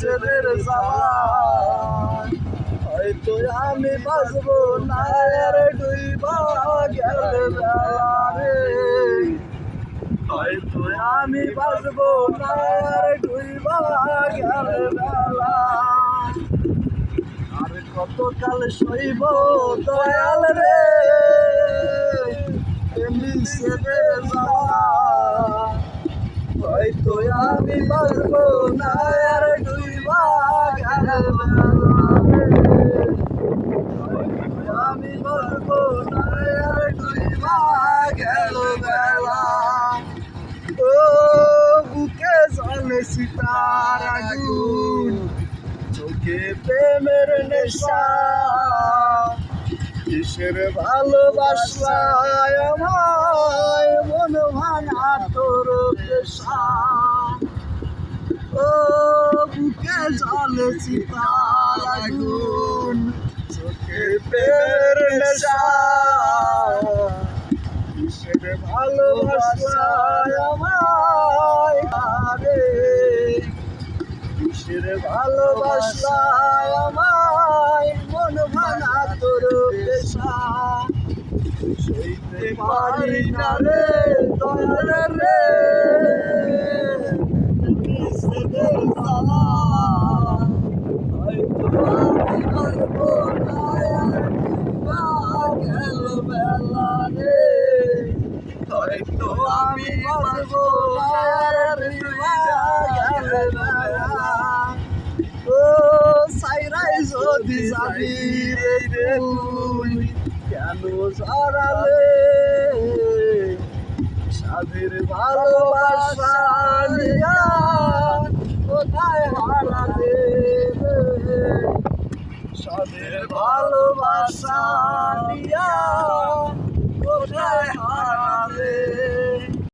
বিচ্ছেদের জ্বালা হয়তো আমি বাঁচবো না রে ডুইবা গেলে বেলা রে হয়তো আমি বাঁচবো না রে ডুইবা গেলে বেলা আর কতকাল সইব দয়াল রে বিচ্ছেদের জ্বালা হয়তো আমি বাঁচবো না রে ডুইবা গেলে বেলা আমি বাঁচবো না রে ডুইবা গেলে বেলা ও বুকে জ্বলে সীতার আগুন চোখে প্রেমের নেশা কিসের ভালোবাসায় আমায় মন ভাঙা তোর পেশা ও বুকে জ্বলে সীতার আগুন চোখে প্রেমের নেশা কিসের ভালোবাসায় আমায় রে কিসের ভালোবাসায় আমায় মন ভাঙা তোর পেশা সইতে পারি না রে দয়াল রে বিচ্ছেদের জ্বালা হয়তো আমি বাঁচবো না গেল বেলা রে হয়তো আমি বাঁচবো না রে গেল বেলা ও সাইরাই যদি যাবি রে তুই কেন জড়ালে সাধের ভালোবাসা নিয়া কোথায় হারালে সাধের ভালোবাসা নিয়া